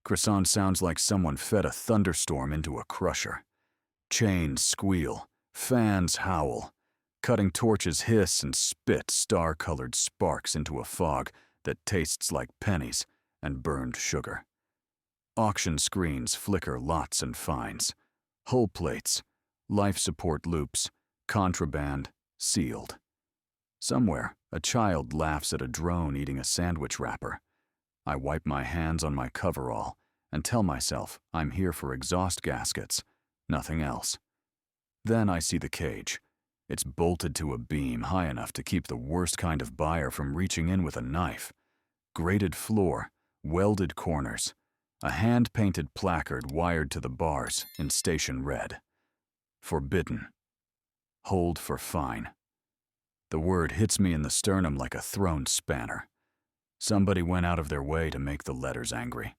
Croissant sounds like someone fed a thunderstorm into a crusher. Chains squeal, fans howl, cutting torches hiss and spit star-colored sparks into a fog that tastes like pennies and burned sugar. Auction screens flicker lots and fines, hull plates, life support loops, contraband, sealed. Somewhere, a child laughs at a drone eating a sandwich wrapper. I wipe my hands on my coverall and tell myself I'm here for exhaust gaskets, nothing else. Then I see the cage. It's bolted to a beam high enough to keep the worst kind of buyer from reaching in with a knife. Grated floor, welded corners, a hand-painted placard wired to the bars in station red. Forbidden. Hold for fine. The word hits me in the sternum like a thrown spanner. Somebody went out of their way to make the letters angry.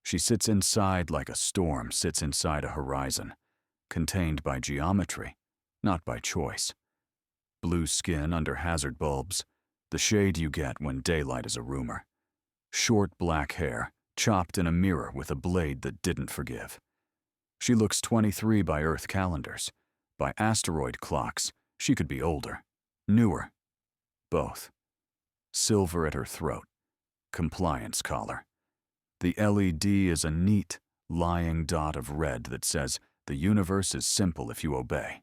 She sits inside like a storm sits inside a horizon, contained by geometry, not by choice. Blue skin under hazard bulbs, the shade you get when daylight is a rumor. Short black hair, chopped in a mirror with a blade that didn't forgive. She looks 23 by Earth calendars. By asteroid clocks, she could be older, newer, both. Silver at her throat, compliance collar. The LED is a neat, lying dot of red that says the universe is simple if you obey.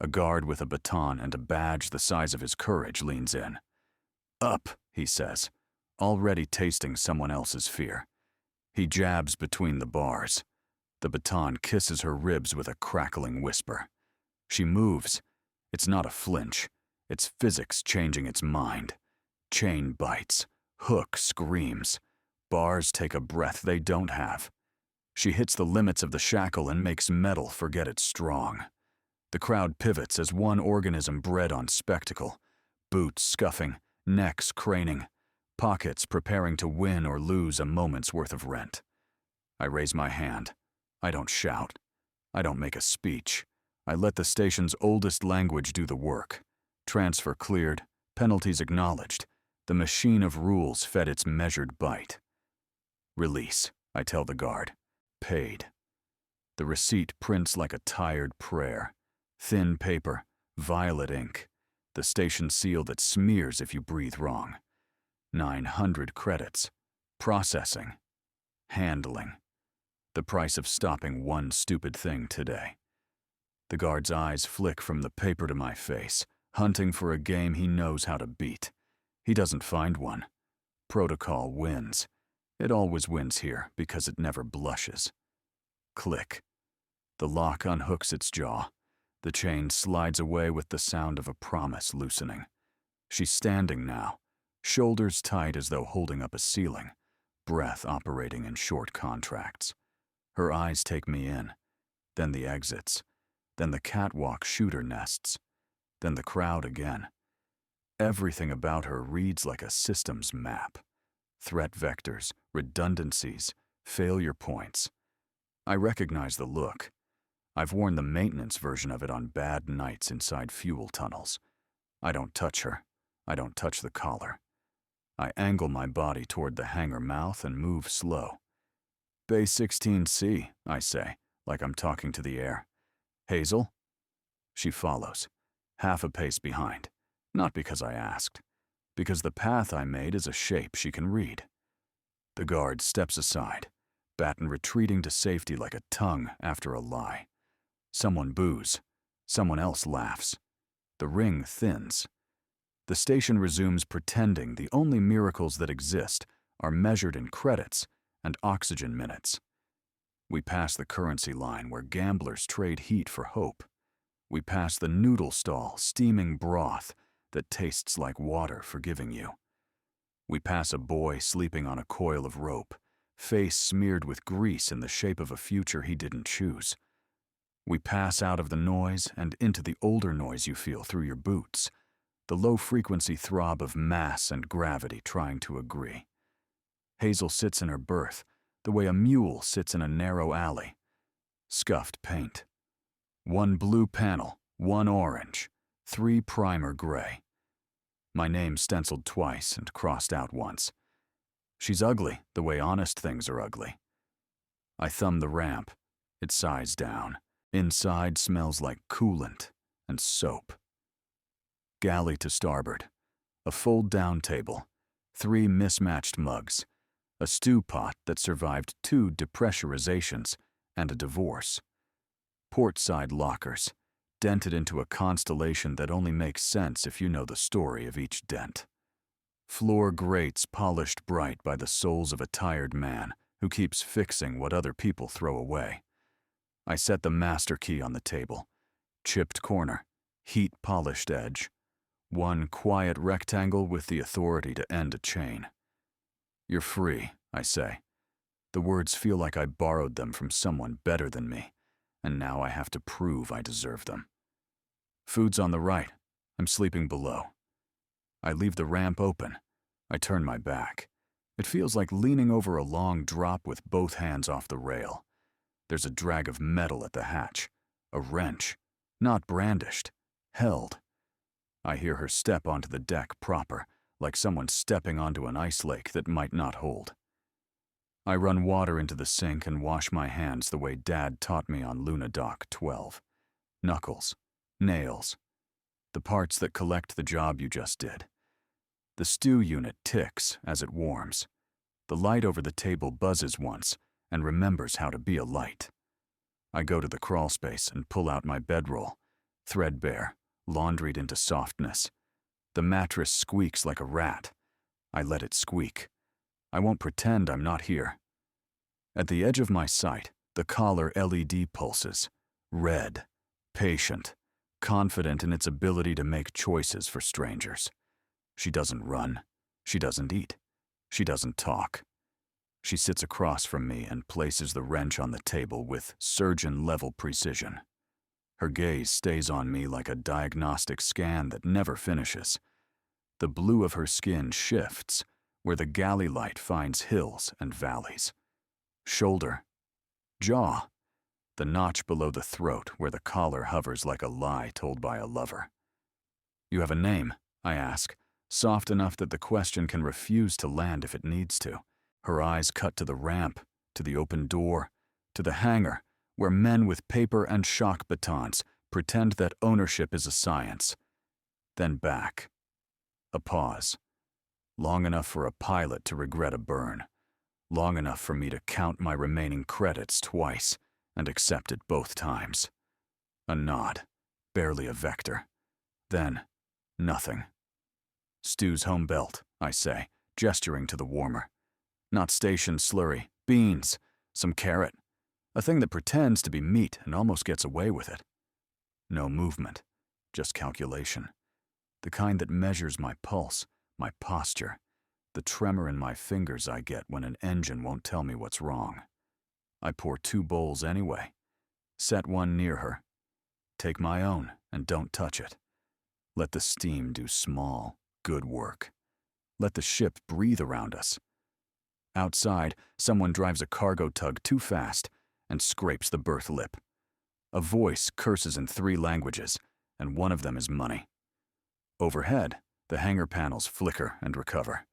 A guard with a baton and a badge the size of his courage leans in. Up, he says, already tasting someone else's fear. He jabs between the bars. The baton kisses her ribs with a crackling whisper. She moves. It's not a flinch. It's physics changing its mind. Chain bites. Hook screams. Bars take a breath they don't have. She hits the limits of the shackle and makes metal forget it's strong. The crowd pivots as one organism bred on spectacle. Boots scuffing, necks craning, pockets preparing to win or lose a moment's worth of rent. I raise my hand. I don't shout. I don't make a speech. I let the station's oldest language do the work. Transfer cleared, penalties acknowledged. The machine of rules fed its measured bite. Release, I tell the guard. Paid. The receipt prints like a tired prayer. Thin paper, violet ink. The station seal that smears if you breathe wrong. 900 credits. Processing. Handling. The price of stopping one stupid thing today. The guard's eyes flick from the paper to my face, hunting for a game he knows how to beat. He doesn't find one. Protocol wins. It always wins here because it never blushes. Click. The lock unhooks its jaw. The chain slides away with the sound of a promise loosening. She's standing now, shoulders tight as though holding up a ceiling, breath operating in short contracts. Her eyes take me in, then the exits, then the catwalk shooter nests, then the crowd again. Everything about her reads like a systems map. Threat vectors, redundancies, failure points. I recognize the look. I've worn the maintenance version of it on bad nights inside fuel tunnels. I don't touch her. I don't touch the collar. I angle my body toward the hangar mouth and move slow. Bay 16C, I say, like I'm talking to the air. Hazel? She follows, half a pace behind. Not because I asked. Because the path I made is a shape she can read. The guard steps aside, baton retreating to safety like a tongue after a lie. Someone boos. Someone else laughs. The ring thins. The station resumes pretending the only miracles that exist are measured in credits and oxygen minutes. We pass the currency line where gamblers trade heat for hope. We pass the noodle stall steaming broth that tastes like water forgiving you. We pass a boy sleeping on a coil of rope, face smeared with grease in the shape of a future he didn't choose. We pass out of the noise and into the older noise you feel through your boots, the low-frequency throb of mass and gravity trying to agree. Hazel sits in her berth, the way a mule sits in a narrow alley. Scuffed paint. One blue panel, one orange, 3 primer gray. My name stenciled twice and crossed out once. She's ugly the way honest things are ugly. I thumb the ramp. It sighs down. Inside smells like coolant and soap. Galley to starboard. A fold-down table. 3 mismatched mugs. A stew pot that survived 2 depressurizations and a divorce. Port-side lockers, dented into a constellation that only makes sense if you know the story of each dent. Floor grates polished bright by the soles of a tired man who keeps fixing what other people throw away. I set the master key on the table. Chipped corner, heat-polished edge. One quiet rectangle with the authority to end a chain. You're free, I say. The words feel like I borrowed them from someone better than me, and now I have to prove I deserve them. Food's on the right. I'm sleeping below. I leave the ramp open. I turn my back. It feels like leaning over a long drop with both hands off the rail. There's a drag of metal at the hatch. A wrench. Not brandished. Held. I hear her step onto the deck proper, like someone stepping onto an ice lake that might not hold. I run water into the sink and wash my hands the way Dad taught me on Luna Dock 12. Knuckles. Nails. The parts that collect the job you just did. The stew unit ticks as it warms. The light over the table buzzes once and remembers how to be a light. I go to the crawl space and pull out my bedroll, threadbare, laundried into softness. The mattress squeaks like a rat. I let it squeak. I won't pretend I'm not here. At the edge of my sight, the collar LED pulses. Red, patient, confident in its ability to make choices for strangers. She doesn't run. She doesn't eat. She doesn't talk. She sits across from me and places the wrench on the table with surgeon-level precision. Her gaze stays on me like a diagnostic scan that never finishes. The blue of her skin shifts, where the galley light finds hills and valleys. Shoulder. Jaw. The notch below the throat where the collar hovers like a lie told by a lover. You have a name, I ask, soft enough that the question can refuse to land if it needs to. Her eyes cut to the ramp, to the open door, to the hangar, where men with paper and shock batons pretend that ownership is a science. Then back. A pause. Long enough for a pilot to regret a burn. Long enough for me to count my remaining credits twice and accept it both times. A nod. Barely a vector. Then, nothing. Stew's home belt, I say, gesturing to the warmer. Not station slurry. Beans. Some carrot. A thing that pretends to be meat and almost gets away with it. No movement. Just calculation. The kind that measures my pulse, my posture, the tremor in my fingers I get when an engine won't tell me what's wrong. I pour 2 bowls anyway. Set one near her. Take my own and don't touch it. Let the steam do small, good work. Let the ship breathe around us. Outside, someone drives a cargo tug too fast and scrapes the berth lip. A voice curses in 3 languages, and one of them is money. Overhead, the hangar panels flicker and recover.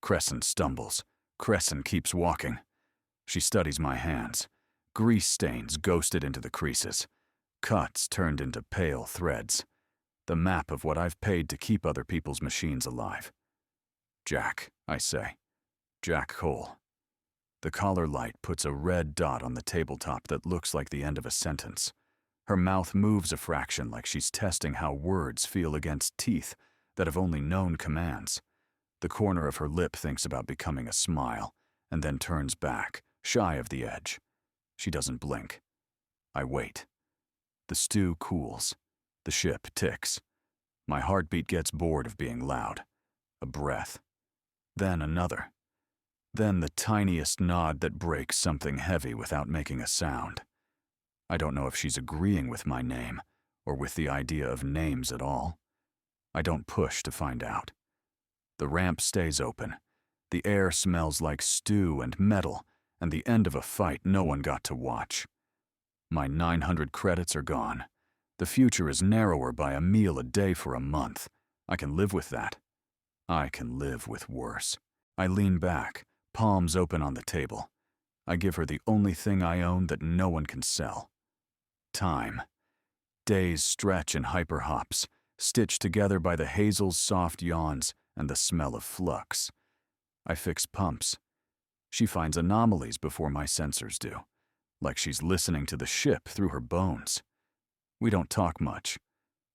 Crescent stumbles. Crescent keeps walking. She studies my hands. Grease stains ghosted into the creases. Cuts turned into pale threads. The map of what I've paid to keep other people's machines alive. Jack, I say. Jack Cole. The collar light puts a red dot on the tabletop that looks like the end of a sentence. Her mouth moves a fraction like she's testing how words feel against teeth that have only known commands. The corner of her lip thinks about becoming a smile, and then turns back, shy of the edge. She doesn't blink. I wait. The stew cools. The ship ticks. My heartbeat gets bored of being loud. A breath. Then another. Then the tiniest nod that breaks something heavy without making a sound. I don't know if she's agreeing with my name, or with the idea of names at all. I don't push to find out. The ramp stays open. The air smells like stew and metal, and the end of a fight no one got to watch. My 900 credits are gone. The future is narrower by a meal a day for a month. I can live with that. I can live with worse. I lean back, palms open on the table. I give her the only thing I own that no one can sell. Time. Days stretch in hyperhops, stitched together by the Hazel's soft yawns and the smell of flux. I fix pumps. She finds anomalies before my sensors do, like she's listening to the ship through her bones. We don't talk much.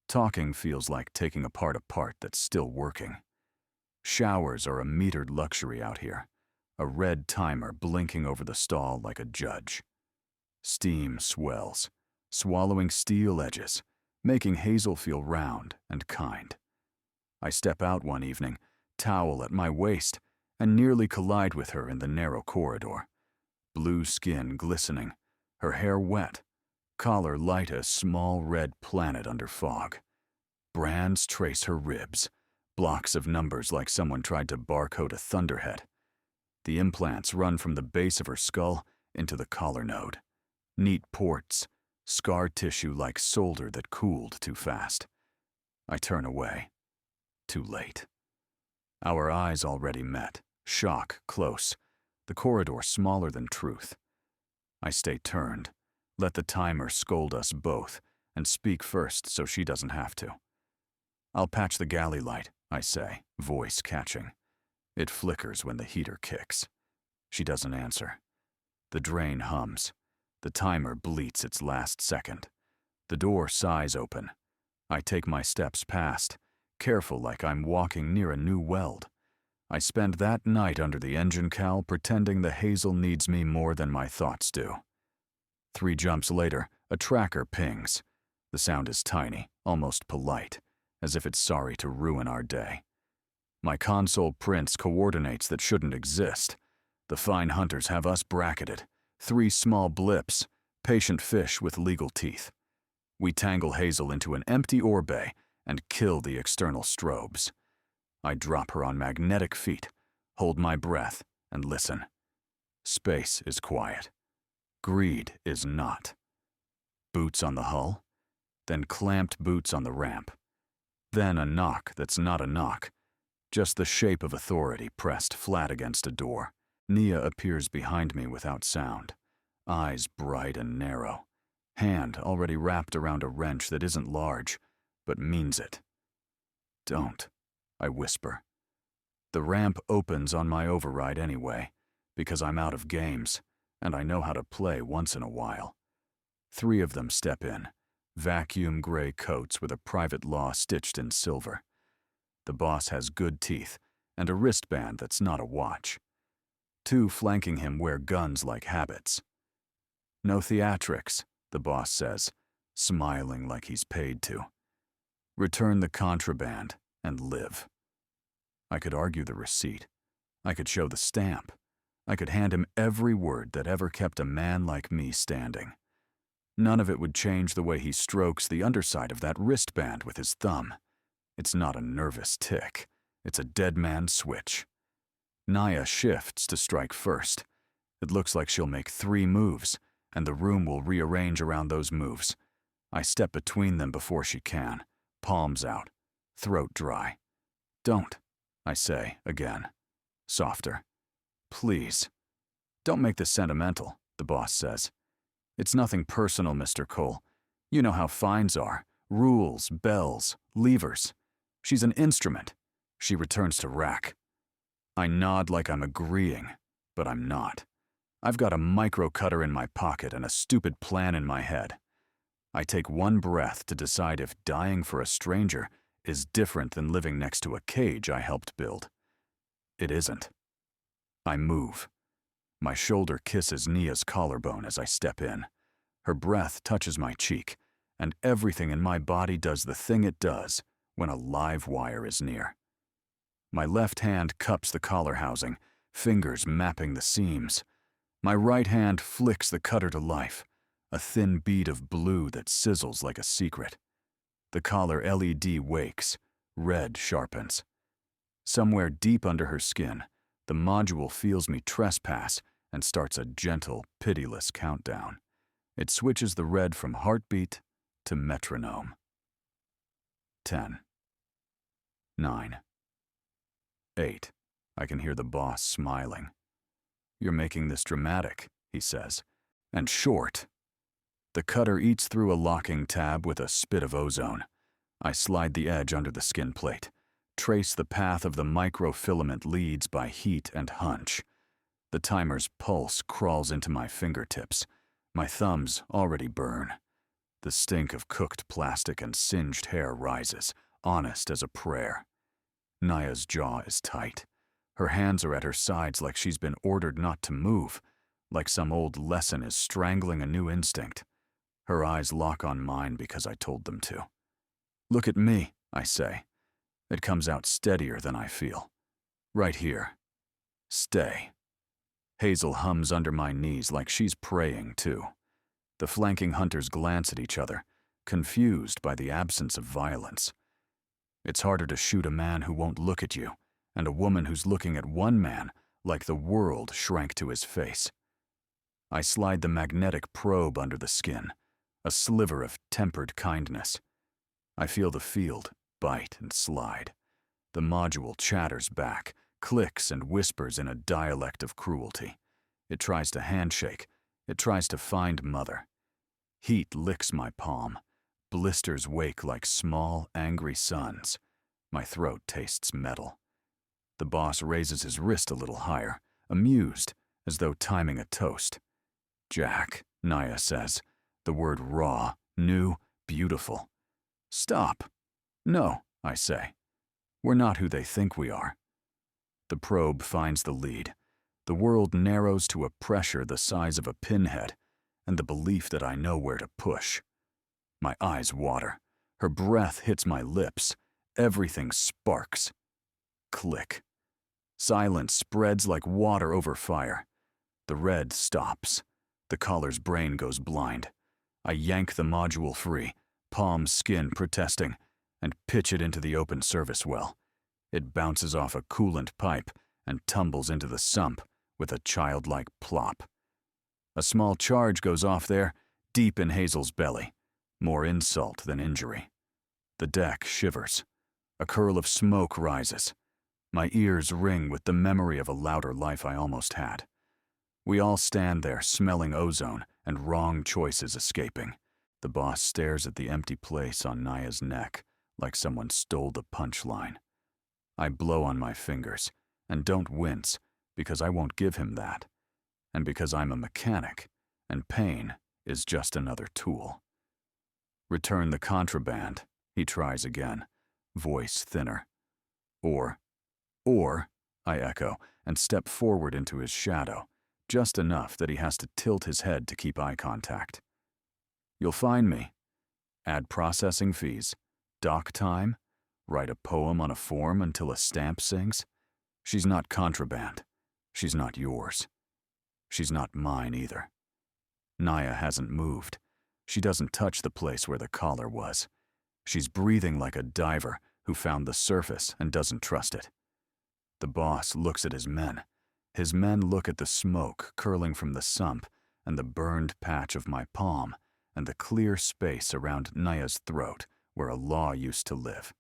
Talking feels like taking apart a part that's still working. Showers are a metered luxury out here, a red timer blinking over the stall like a judge. Steam swells, swallowing steel edges, making Hazel feel round and kind. I step out one evening, towel at my waist, and nearly collide with her in the narrow corridor. Blue skin glistening, her hair wet, collar light as small red planet under fog. Brands trace her ribs, blocks of numbers like someone tried to barcode a thunderhead. The implants run from the base of her skull into the collar node. Neat ports, scar tissue like solder that cooled too fast. I turn away. Too late. Our eyes already met, shock close, the corridor smaller than truth. I stay turned, let the timer scold us both, and speak first so she doesn't have to. I'll patch the galley light, I say, voice catching. It flickers when the heater kicks. She doesn't answer. The drain hums. The timer bleats its last second. The door sighs open. I take my steps past, careful like I'm walking near a new weld. I spend that night under the engine cowl pretending the Hazel needs me more than my thoughts do. 3 jumps later, a tracker pings. The sound is tiny, almost polite, as if it's sorry to ruin our day. My console prints coordinates that shouldn't exist. The fine hunters have us bracketed. 3 small blips, patient fish with legal teeth. We tangle Hazel into an empty ore bay and kill the external strobes. I drop her on magnetic feet, hold my breath, and listen. Space is quiet. Greed is not. Boots on the hull, then clamped boots on the ramp. Then a knock that's not a knock, just the shape of authority pressed flat against a door. Nia appears behind me without sound, eyes bright and narrow, hand already wrapped around a wrench that isn't large, but means it. Don't, I whisper. The ramp opens on my override anyway, because I'm out of games, and I know how to play once in a while. 3 of them step in, vacuum gray coats with a private law stitched in silver. The boss has good teeth and a wristband that's not a watch. 2 flanking him wear guns like habits. No theatrics, the boss says, smiling like he's paid to. Return the contraband and live. I could argue the receipt. I could show the stamp. I could hand him every word that ever kept a man like me standing. None of it would change the way he strokes the underside of that wristband with his thumb. It's not a nervous tick. It's a dead man switch. Nia shifts to strike first. It looks like she'll make 3 moves, and the room will rearrange around those moves. I step between them before she can, palms out, throat dry. Don't, I say again, softer. Please. Don't make this sentimental, the boss says. It's nothing personal, Mr. Cole. You know how fines are. Rules, bells, levers. She's an instrument. She returns to rack. I nod like I'm agreeing, but I'm not. I've got a micro-cutter in my pocket and a stupid plan in my head. I take one breath to decide if dying for a stranger is different than living next to a cage I helped build. It isn't. I move. My shoulder kisses Nia's collarbone as I step in. Her breath touches my cheek, and everything in my body does the thing it does when a live wire is near. My left hand cups the collar housing, fingers mapping the seams. My right hand flicks the cutter to life, a thin bead of blue that sizzles like a secret. The collar LED wakes, red sharpens. Somewhere deep under her skin, the module feels me trespass and starts a gentle, pitiless countdown. It switches the red from heartbeat to metronome. 10. 9. 8. I can hear the boss smiling. You're making this dramatic, he says. And short. The cutter eats through a locking tab with a spit of ozone. I slide the edge under the skin plate, trace the path of the microfilament leads by heat and hunch. The timer's pulse crawls into my fingertips. My thumbs already burn. The stink of cooked plastic and singed hair rises, honest as a prayer. Naya's jaw is tight. Her hands are at her sides like she's been ordered not to move, like some old lesson is strangling a new instinct. Her eyes lock on mine because I told them to. Look at me, I say. It comes out steadier than I feel. Right here. Stay. Hazel hums under my knees like she's praying too. The flanking hunters glance at each other, confused by the absence of violence. It's harder to shoot a man who won't look at you, and a woman who's looking at one man like the world shrank to his face. I slide the magnetic probe under the skin, a sliver of tempered kindness. I feel the field bite and slide. The module chatters back, clicks and whispers in a dialect of cruelty. It tries to handshake. It tries to find mother. Heat licks my palm. Blisters wake like small, angry suns. My throat tastes metal. The boss raises his wrist a little higher, amused, as though timing a toast. Jack, Naya says, the word raw, new, beautiful. Stop. No, I say. We're not who they think we are. The probe finds the lead. The world narrows to a pressure the size of a pinhead, and the belief that I know where to push. My eyes water. Her breath hits my lips. Everything sparks. Click. Silence spreads like water over fire. The red stops. The collar's brain goes blind. I yank the module free, palm skin protesting, and pitch it into the open service well. It bounces off a coolant pipe and tumbles into the sump with a childlike plop. A small charge goes off there, deep in Hazel's belly, more insult than injury. The deck shivers. A curl of smoke rises. My ears ring with the memory of a louder life I almost had. We all stand there smelling ozone and wrong choices escaping. The boss stares at the empty place on Naya's neck like someone stole the punchline. I blow on my fingers and don't wince because I won't give him that, and because I'm a mechanic and pain is just another tool. Return the contraband, he tries again, voice thinner. Or, I echo and step forward into his shadow, just enough that he has to tilt his head to keep eye contact. You'll find me. Add processing fees, dock time, write a poem on a form until a stamp sings. She's not contraband. She's not yours. She's not mine either. Naya hasn't moved. She doesn't touch the place where the collar was. She's breathing like a diver who found the surface and doesn't trust it. The boss looks at his men. His men look at the smoke curling from the sump and the burned patch of my palm and the clear space around Naya's throat where a law used to live.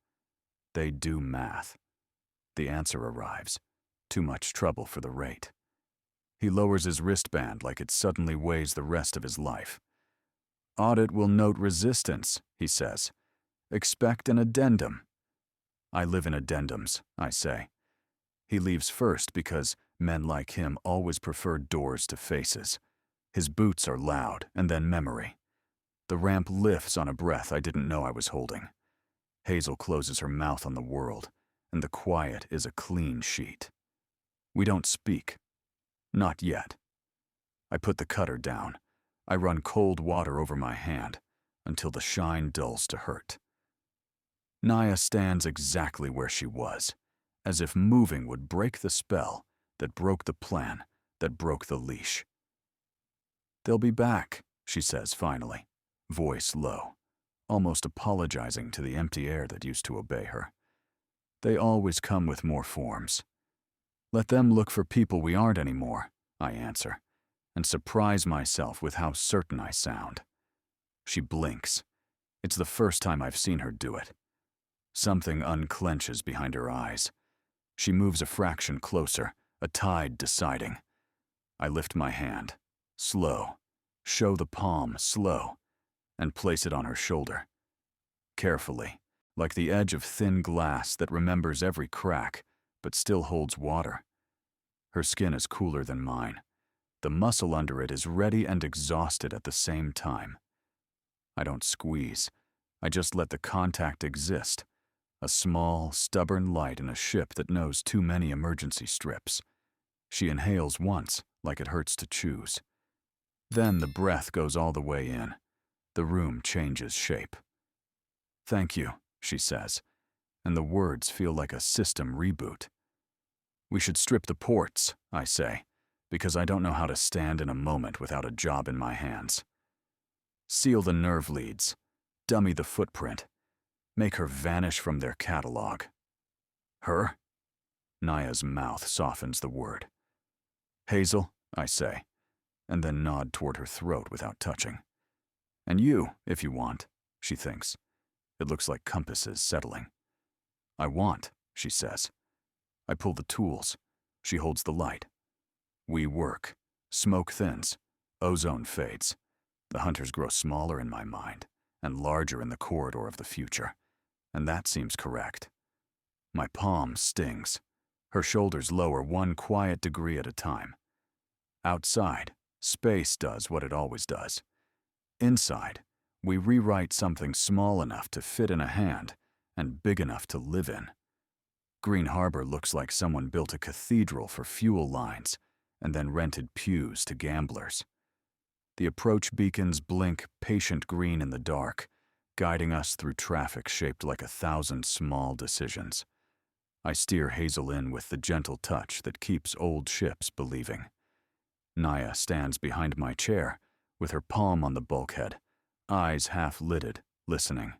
They do math. The answer arrives. Too much trouble for the rate. He lowers his wristband like it suddenly weighs the rest of his life. Audit will note resistance, he says. Expect an addendum. I live in addendums, I say. He leaves first because men like him always prefer doors to faces. His boots are loud, and then memory. The ramp lifts on a breath I didn't know I was holding. Hazel closes her mouth on the world, and the quiet is a clean sheet. We don't speak. Not yet. I put the cutter down. I run cold water over my hand until the shine dulls to hurt. Naya stands exactly where she was, as if moving would break the spell that broke the plan, that broke the leash. They'll be back, she says finally, voice low, almost apologizing to the empty air that used to obey her. They always come with more forms. Let them look for people we aren't anymore, I answer, and surprise myself with how certain I sound. She blinks. It's the first time I've seen her do it. Something unclenches behind her eyes. She moves a fraction closer, a tide deciding. I lift my hand. Slow. Show the palm, slow, and place it on her shoulder. Carefully, like the edge of thin glass that remembers every crack, but still holds water. Her skin is cooler than mine. The muscle under it is ready and exhausted at the same time. I don't squeeze. I just let the contact exist. A small, stubborn light in a ship that knows too many emergency strips. She inhales once, like it hurts to choose. Then the breath goes all the way in. The room changes shape. "Thank you," she says, and the words feel like a system reboot. "We should strip the ports," I say, because I don't know how to stand in a moment without a job in my hands. Seal the nerve leads. Dummy the footprint. Make her vanish from their catalog. Her? Naya's mouth softens the word. "Hazel," I say, and then nod toward her throat without touching. "And you, if you want," she thinks. It looks like compasses settling. "I want," she says. I pull the tools. She holds the light. We work. Smoke thins. Ozone fades. The hunters grow smaller in my mind and larger in the corridor of the future. And that seems correct. My palm stings. Her shoulders lower 1 quiet degree at a time. Outside, space does what it always does. Inside, we rewrite something small enough to fit in a hand and big enough to live in. Green Harbor looks like someone built a cathedral for fuel lines and then rented pews to gamblers. The approach beacons blink patient green in the dark, guiding us through traffic shaped like 1,000 small decisions. I steer Hazel in with the gentle touch that keeps old ships believing. Naya stands behind my chair, with her palm on the bulkhead, eyes half-lidded, listening.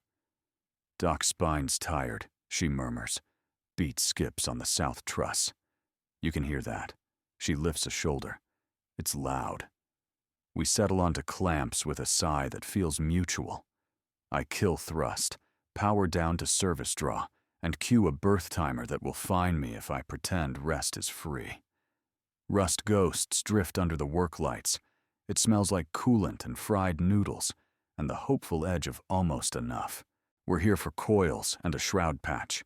"Doc's spine's tired," she murmurs. Beat skips on the south truss. You can hear that. She lifts a shoulder. It's loud. We settle onto clamps with a sigh that feels mutual. I kill thrust, power down to service draw, and cue a birth timer that will find me if I pretend rest is free. Rust ghosts drift under the work lights. It smells like coolant and fried noodles, and the hopeful edge of almost enough. We're here for coils and a shroud patch.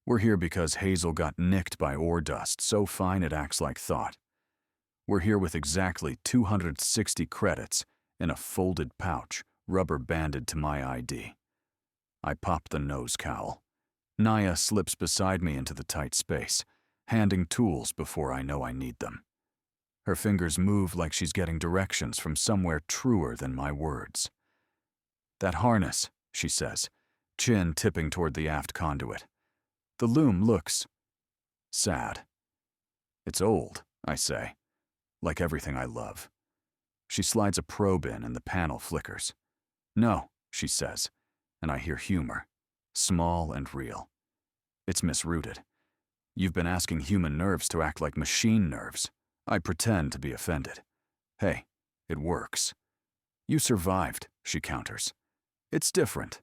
We're here because Hazel got nicked by ore dust so fine it acts like thought. We're here with exactly 260 credits in a folded pouch, rubber banded to my ID. I pop the nose cowl. Naya slips beside me into the tight space, handing tools before I know I need them. Her fingers move like she's getting directions from somewhere truer than my words. "That harness," she says, chin tipping toward the aft conduit. "The loom looks sad." "It's old," I say, like everything I love. She slides a probe in and the panel flickers. "No," she says, and I hear humor, small and real. "It's misrouted. You've been asking human nerves to act like machine nerves." I pretend to be offended. "Hey, it works." "You survived," she counters. "It's different."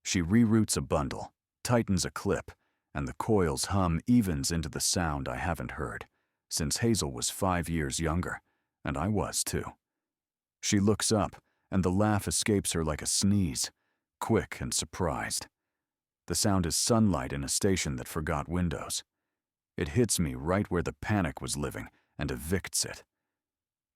She reroutes a bundle, tightens a clip, and the coil's hum evens into the sound I haven't heard, since Hazel was 5 years younger, and I was too. She looks up, and the laugh escapes her like a sneeze, quick and surprised. The sound is sunlight in a station that forgot windows. It hits me right where the panic was living and evicts it.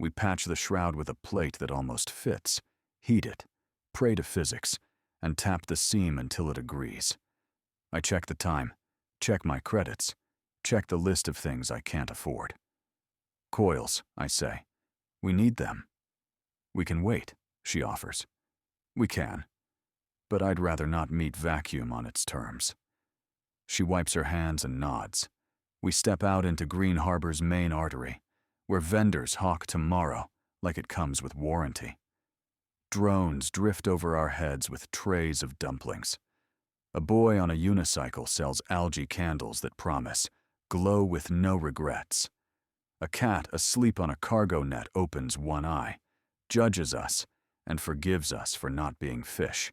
We patch the shroud with a plate that almost fits, heat it, pray to physics, and tap the seam until it agrees. I check the time, check my credits, check the list of things I can't afford. "Coils," I say. "We need them." "We can wait," she offers. "We can. But I'd rather not meet vacuum on its terms." She wipes her hands and nods. We step out into Green Harbor's main artery, where vendors hawk tomorrow like it comes with warranty. Drones drift over our heads with trays of dumplings. A boy on a unicycle sells algae candles that promise, glow with no regrets. A cat asleep on a cargo net opens one eye, judges us, and forgives us for not being fish.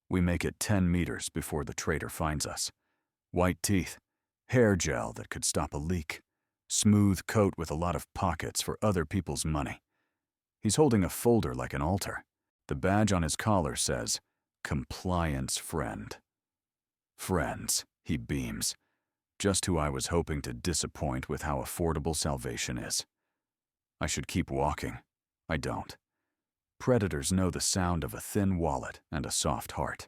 We make it 10 meters before the trader finds us. White teeth, hair gel that could stop a leak, smooth coat with a lot of pockets for other people's money. He's holding a folder like an altar. The badge on his collar says, "Compliance Friend." Friends, he beams. Just who I was hoping to disappoint with how affordable salvation is. I should keep walking. I don't. Predators know the sound of a thin wallet and a soft heart.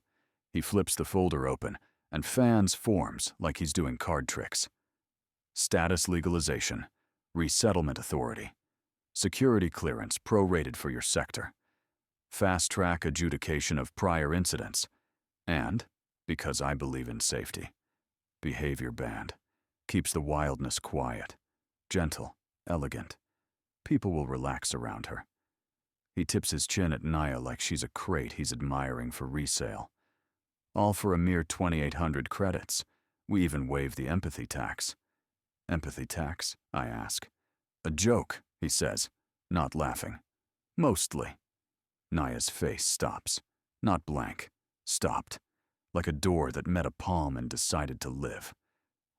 He flips the folder open and fans forms like he's doing card tricks. Status legalization, resettlement authority, security clearance prorated for your sector, fast-track adjudication of prior incidents, and, because I believe in safety, behavior band. Keeps the wildness quiet, gentle, elegant. People will relax around her. He tips his chin at Naya like she's a crate he's admiring for resale. All for a mere 2,800 credits. We even waive the empathy tax. Empathy tax? I ask. A joke, he says, not laughing. Mostly. Naya's face stops. Not blank. Stopped. Like a door that met a palm and decided to live.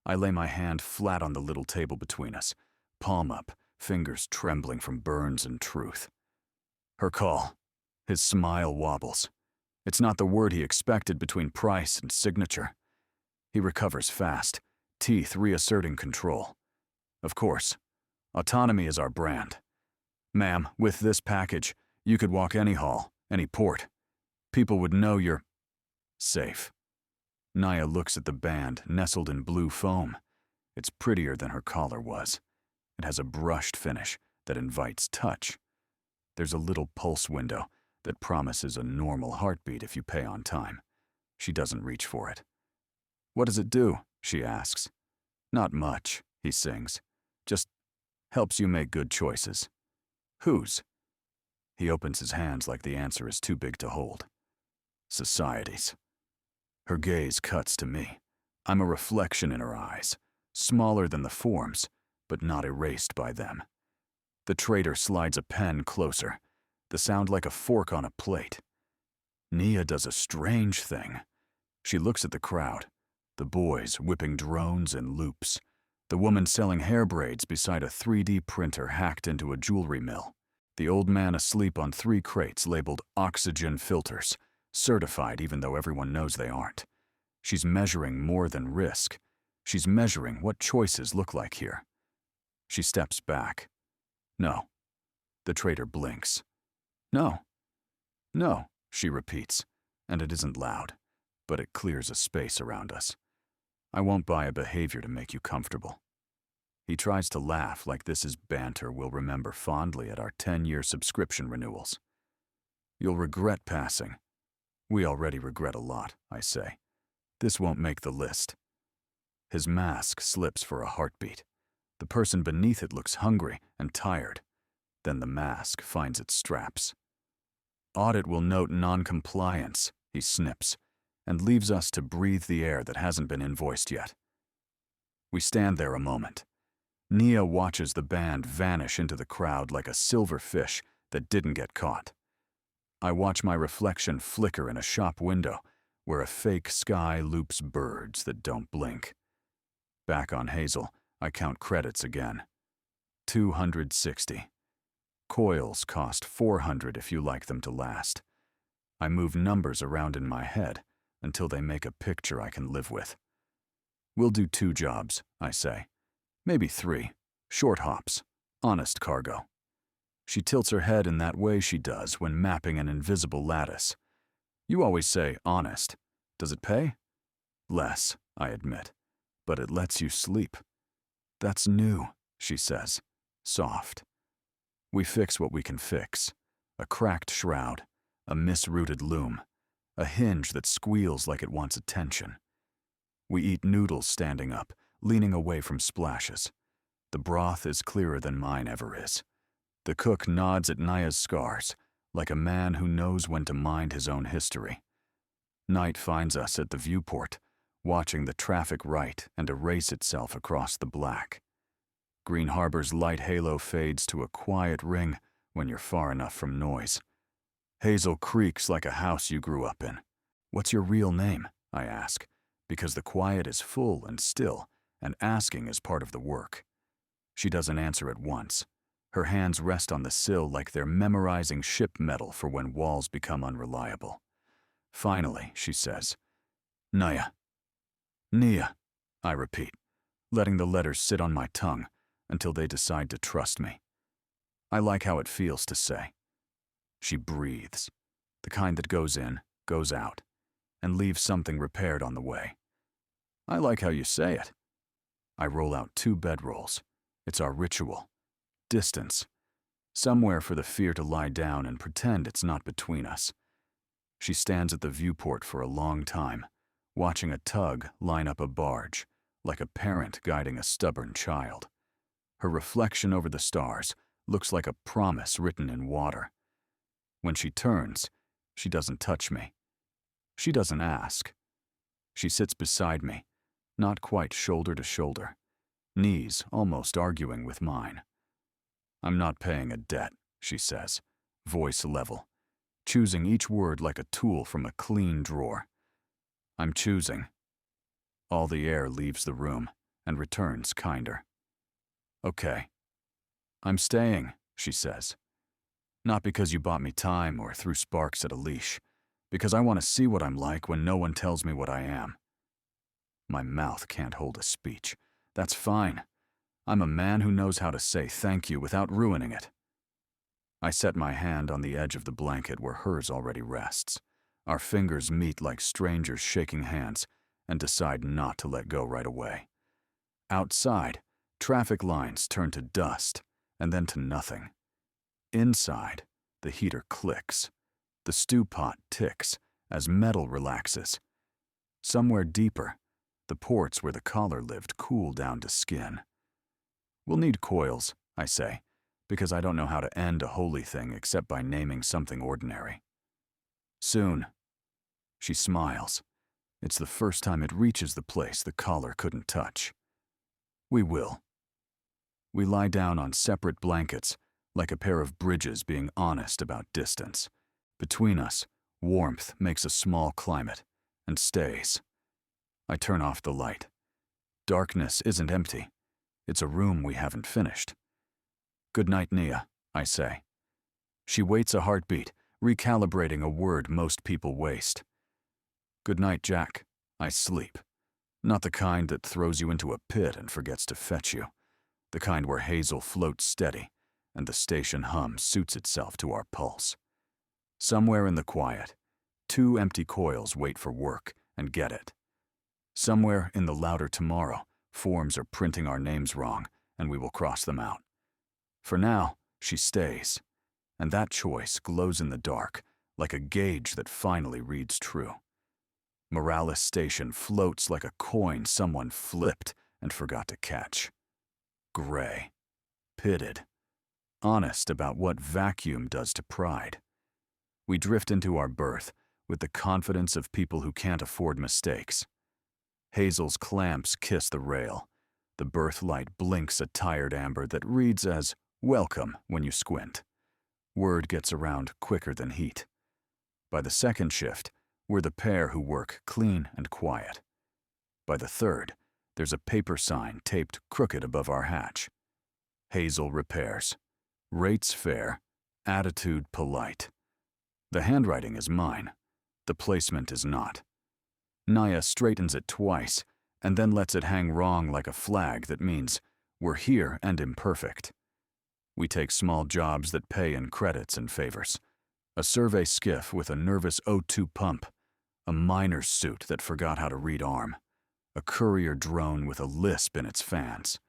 I lay my hand flat on the little table between us, palm up, fingers trembling from burns and truth. Her call. His smile wobbles. It's not the word he expected between price and signature. He recovers fast, teeth reasserting control. Of course, autonomy is our brand. Ma'am, with this package, you could walk any hall, any port. People would know you're safe. Naya looks at the band nestled in blue foam. It's prettier than her collar was. It has a brushed finish that invites touch. There's a little pulse window that promises a normal heartbeat if you pay on time. She doesn't reach for it. What does it do? She asks. Not much, he sings. Just helps you make good choices. Whose? He opens his hands like the answer is too big to hold. Society's. Her gaze cuts to me. I'm a reflection in her eyes, smaller than the forms, but not erased by them. The traitor slides a pen closer, the sound like a fork on a plate. Nia does a strange thing. She looks at the crowd, the boys whipping drones and loops, the woman selling hair braids beside a 3D printer hacked into a jewelry mill, the old man asleep on 3 crates labeled oxygen filters, certified even though everyone knows they aren't. She's measuring more than risk. She's measuring what choices look like here. She steps back. No. The traitor blinks. No. No, she repeats, and it isn't loud, but it clears a space around us. I won't buy a behavior to make you comfortable. He tries to laugh like this is banter we'll remember fondly at our 10-year subscription renewals. You'll regret passing. We already regret a lot, I say. This won't make the list. His mask slips for a heartbeat. The person beneath it looks hungry and tired. Then the mask finds its straps. Audit will note non-compliance, he snips, and leaves us to breathe the air that hasn't been invoiced yet. We stand there a moment. Nia watches the band vanish into the crowd like a silver fish that didn't get caught. I watch my reflection flicker in a shop window where a fake sky loops birds that don't blink. Back on Hazel, I count credits again. 260. Coils cost 400 if you like them to last. I move numbers around in my head until they make a picture I can live with. We'll do 2 jobs, I say. Maybe 3. Short hops. Honest cargo. She tilts her head in that way she does when mapping an invisible lattice. You always say honest. Does it pay? Less, I admit. But it lets you sleep. That's new, she says. Soft. We fix what we can fix. A cracked shroud. A misrouted loom. A hinge that squeals like it wants attention. We eat noodles standing up, leaning away from splashes. The broth is clearer than mine ever is. The cook nods at Naya's scars, like a man who knows when to mind his own history. Night finds us at the viewport, watching the traffic right and erase itself across the black. Green Harbor's light halo fades to a quiet ring when you're far enough from noise. Hazel creaks like a house you grew up in. What's your real name? I ask, because the quiet is full and still, and asking is part of the work. She doesn't answer at once. Her hands rest on the sill like they're memorizing ship metal for when walls become unreliable. Finally, she says, "Naya." "Nia," I repeat, letting the letters sit on my tongue until they decide to trust me. I like how it feels to say. She breathes, the kind that goes in, goes out, and leaves something repaired on the way. I like how you say it. I roll out 2 bedrolls. It's our ritual. Distance. Somewhere for the fear to lie down and pretend it's not between us. She stands at the viewport for a long time, watching a tug line up a barge, like a parent guiding a stubborn child. Her reflection over the stars looks like a promise written in water. When she turns, she doesn't touch me. She doesn't ask. She sits beside me, not quite shoulder to shoulder, knees almost arguing with mine. "I'm not paying a debt," she says, voice level, choosing each word like a tool from a clean drawer. "I'm choosing." All the air leaves the room and returns kinder. "Okay." "I'm staying," she says. "Not because you bought me time or threw sparks at a leash, because I want to see what I'm like when no one tells me what I am." My mouth can't hold a speech. That's fine. I'm a man who knows how to say thank you without ruining it. I set my hand on the edge of the blanket where hers already rests. Our fingers meet like strangers shaking hands and decide not to let go right away. Outside, traffic lines turn to dust and then to nothing. Inside, the heater clicks. The stew pot ticks as metal relaxes. Somewhere deeper, the ports where the collar lived cool down to skin. "We'll need coils," I say, because I don't know how to end a holy thing except by naming something ordinary. "Soon." She smiles. It's the first time it reaches the place the collar couldn't touch. "We will." We lie down on separate blankets, like a pair of bridges being honest about distance. Between us, warmth makes a small climate and stays. I turn off the light. Darkness isn't empty. It's a room we haven't finished. "Good night, Nia," I say. She waits a heartbeat, recalibrating a word most people waste. "Good night, Jack." I sleep. Not the kind that throws you into a pit and forgets to fetch you. The kind where Hazel floats steady and the station hum suits itself to our pulse. Somewhere in the quiet, 2 empty coils wait for work and get it. Somewhere in the louder tomorrow, forms are printing our names wrong, and we will cross them out. For now, she stays, and that choice glows in the dark, like a gauge that finally reads true. Morales Station floats like a coin someone flipped and forgot to catch. Gray. Pitted. Honest about what vacuum does to pride. We drift into our berth with the confidence of people who can't afford mistakes. Hazel's clamps kiss the rail. The berth light blinks a tired amber that reads as "welcome" when you squint. Word gets around quicker than heat. By the second shift, we're the pair who work clean and quiet. By the third, there's a paper sign taped crooked above our hatch. Hazel repairs. Rates fair. Attitude polite. The handwriting is mine. The placement is not. Naya straightens it twice, and then lets it hang wrong like a flag that means we're here and imperfect. We take small jobs that pay in credits and favors. A survey skiff with a nervous O2 pump. A miner's suit that forgot how to read arm. A courier drone with a lisp in its fans.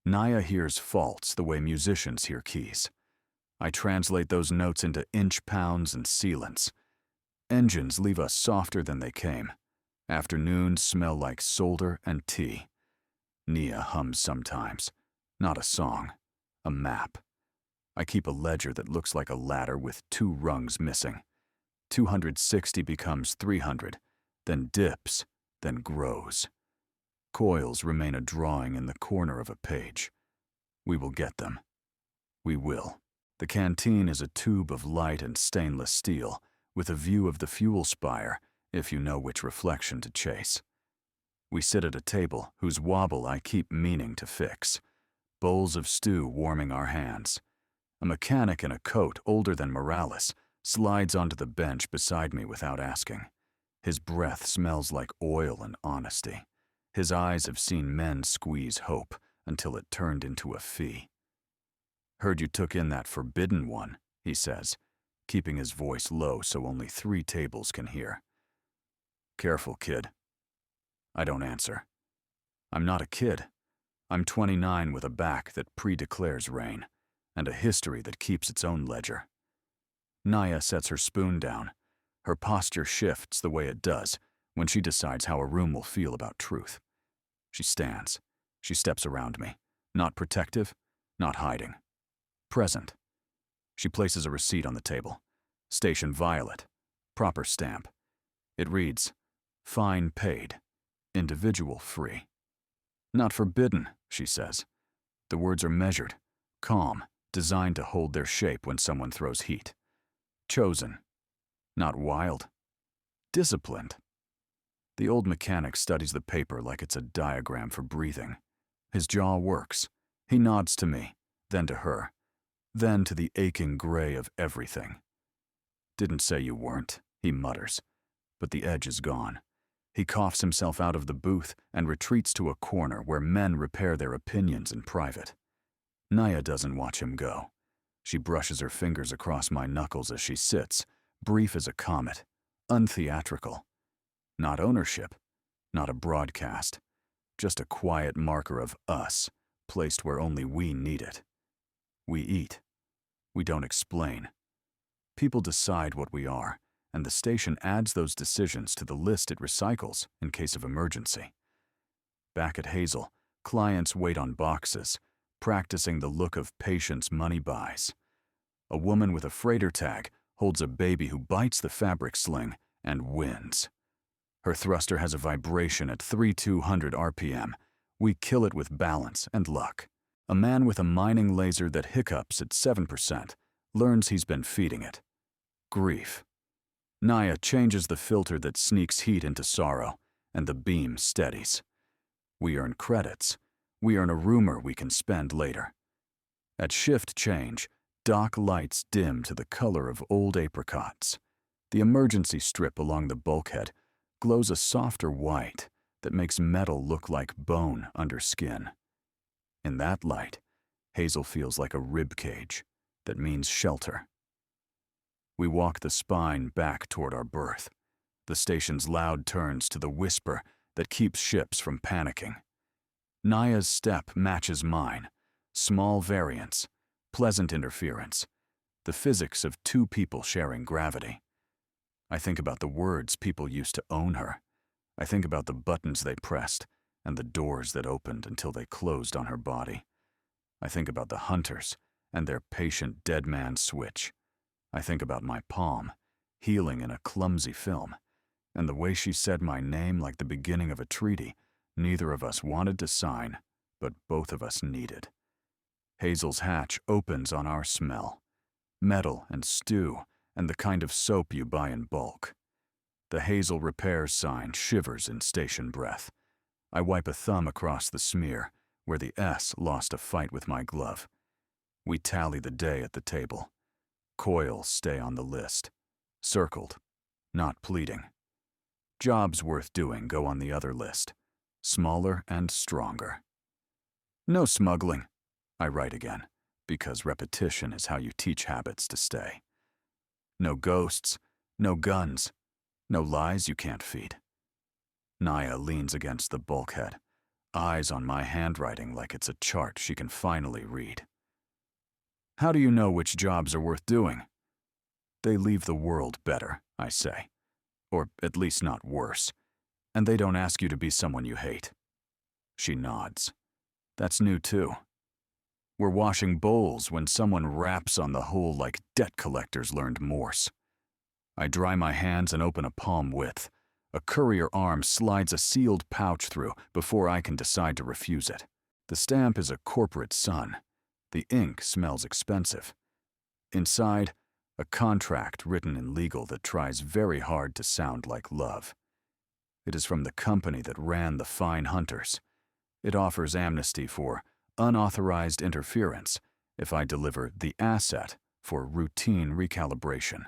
Naya hears faults the way musicians hear keys. I translate those notes into inch pounds and sealants. Engines leave us softer than they came. Afternoons smell like solder and tea. Nia hums sometimes. Not a song. A map. I keep a ledger that looks like a ladder with 2 rungs missing. 260 becomes 300, then dips, then grows. Coils remain a drawing in the corner of a page. We will get them. We will. The canteen is a tube of light and stainless steel, with a view of the fuel spire, if you know which reflection to chase. We sit at a table whose wobble I keep meaning to fix. Bowls of stew warming our hands. A mechanic in a coat older than Morales slides onto the bench beside me without asking. His breath smells like oil and honesty. His eyes have seen men squeeze hope until it turned into a fee. "Heard you took in that forbidden one," he says, keeping his voice low so only 3 tables can hear. "Careful, kid." I don't answer. I'm not a kid. I'm 29 with a back that pre-declares rain, and a history that keeps its own ledger. Naya sets her spoon down. Her posture shifts the way it does when she decides how a room will feel about truth. She stands. She steps around me, not protective, not hiding. Present. She places a receipt on the table. Station Violet. Proper stamp. It reads, "Fine paid. Individual free." "Not forbidden," she says. The words are measured, calm, designed to hold their shape when someone throws heat. Chosen. Not wild. Disciplined. The old mechanic studies the paper like it's a diagram for breathing. His jaw works. He nods to me, then to her, then to the aching gray of everything. "Didn't say you weren't," he mutters, but the edge is gone. He coughs himself out of the booth and retreats to a corner where men repair their opinions in private. Naya doesn't watch him go. She brushes her fingers across my knuckles as she sits, brief as a comet, untheatrical. Not ownership, not a broadcast, just a quiet marker of us, placed where only we need it. We eat. We don't explain. People decide what we are, and the station adds those decisions to the list it recycles in case of emergency. Back at Hazel, clients wait on boxes, practicing the look of patience money buys. A woman with a freighter tag holds a baby who bites the fabric sling and wins. Her thruster has a vibration at 3,200 RPM. We kill it with balance and luck. A man with a mining laser that hiccups at 7% learns he's been feeding it. Grief. Naya changes the filter that sneaks heat into sorrow, and the beam steadies. We earn credits. We earn a rumor we can spend later. At shift change, dock lights dim to the color of old apricots. The emergency strip along the bulkhead glows a softer white that makes metal look like bone under skin. In that light, Hazel feels like a rib cage that means shelter. We walk the spine back toward our berth. The station's loud turns to the whisper that keeps ships from panicking. Naya's step matches mine. Small variance, pleasant interference. The physics of 2 people sharing gravity. I think about the words people used to own her. I think about the buttons they pressed and the doors that opened until they closed on her body. I think about the hunters and their patient dead man switch. I think about my palm, healing in a clumsy film, and the way she said my name like the beginning of a treaty neither of us wanted to sign, but both of us needed. Hazel's hatch opens on our smell. Metal and stew and the kind of soap you buy in bulk. The Hazel Repairs sign shivers in station breath. I wipe a thumb across the smear, where the S lost a fight with my glove. We tally the day at the table. Coils stay on the list. Circled, not pleading. Jobs worth doing go on the other list. Smaller and stronger. No smuggling, I write again, because repetition is how you teach habits to stay. No ghosts, no guns, no lies you can't feed. Naya leans against the bulkhead, eyes on my handwriting like it's a chart she can finally read. How do you know which jobs are worth doing? They leave the world better, I say. Or at least not worse. And they don't ask you to be someone you hate. She nods. That's new too. We're washing bowls when someone raps on the hole like debt collectors learned Morse. I dry my hands and open a palm width. A courier arm slides a sealed pouch through before I can decide to refuse it. The stamp is a corporate sun. The ink smells expensive. Inside, a contract written in legal that tries very hard to sound like love. It is from the company that ran the fine hunters. It offers amnesty for unauthorized interference, if I deliver the asset for routine recalibration.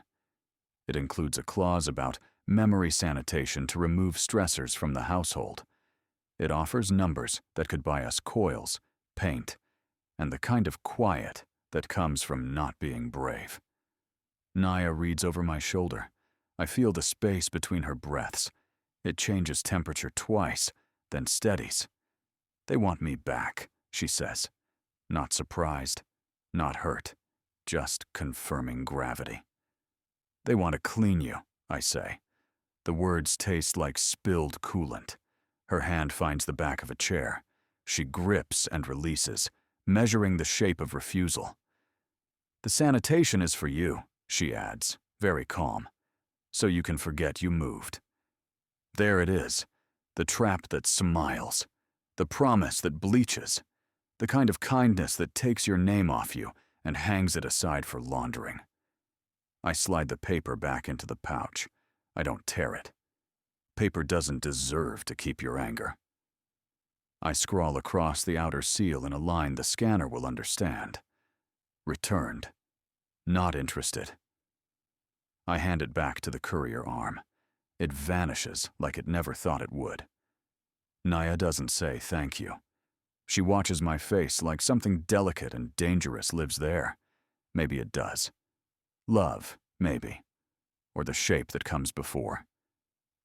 It includes a clause about memory sanitation to remove stressors from the household. It offers numbers that could buy us coils, paint, and the kind of quiet that comes from not being brave. Naya reads over my shoulder. I feel the space between her breaths. It changes temperature twice, then steadies. They want me back, she says. Not surprised, not hurt, just confirming gravity. They want to clean you, I say. The words taste like spilled coolant. Her hand finds the back of a chair. She grips and releases, measuring the shape of refusal. The sanitation is for you, she adds, very calm, so you can forget you moved. There it is, the trap that smiles, the promise that bleaches, the kind of kindness that takes your name off you and hangs it aside for laundering. I slide the paper back into the pouch. I don't tear it. Paper doesn't deserve to keep your anger. I scrawl across the outer seal in a line the scanner will understand. Returned. Not interested. I hand it back to the courier arm. It vanishes like it never thought it would. Naya doesn't say thank you. She watches my face like something delicate and dangerous lives there. Maybe it does. Love, maybe. Or the shape that comes before.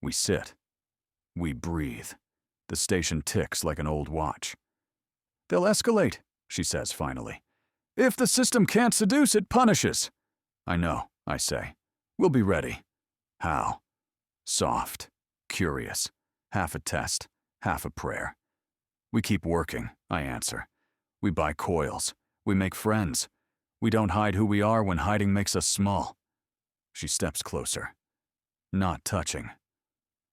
We sit. We breathe. The station ticks like an old watch. They'll escalate, she says finally. If the system can't seduce, it punishes. I know, I say. We'll be ready. How? Soft, curious, half a test, half a prayer. We keep working, I answer. We buy coils. We make friends. We don't hide who we are when hiding makes us small. She steps closer. Not touching.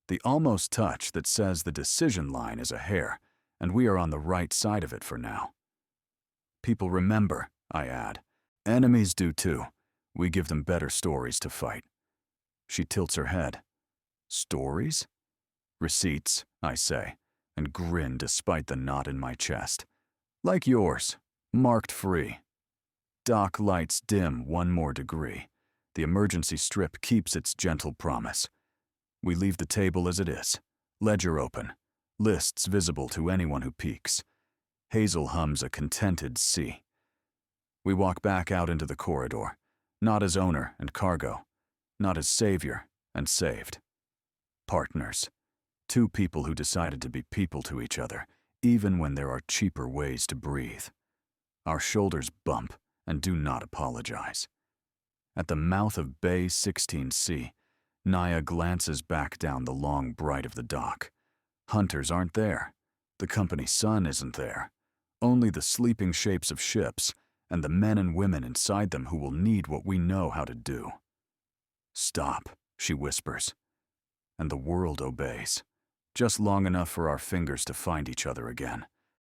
The almost touch that says the decision line is a hair, and we are on the right side of it for now. People remember, I add. Enemies do too. We give them better stories to fight. She tilts her head. Stories? Receipts, I say, and grin despite the knot in my chest. Like yours, marked free. Dock lights dim one more degree. The emergency strip keeps its gentle promise. We leave the table as it is. Ledger open. Lists visible to anyone who peeks. Hazel hums a contented C. We walk back out into the corridor, not as owner and cargo, not as savior and saved. Partners. Two people who decided to be people to each other, even when there are cheaper ways to breathe. Our shoulders bump and do not apologize. At the mouth of Bay 16C, Naya glances back down the long bright of the dock. Hunters aren't there. The company sun isn't there. Only the sleeping shapes of ships and the men and women inside them who will need what we know how to do. Stop, she whispers. And the world obeys, just long enough for our fingers to find each other again.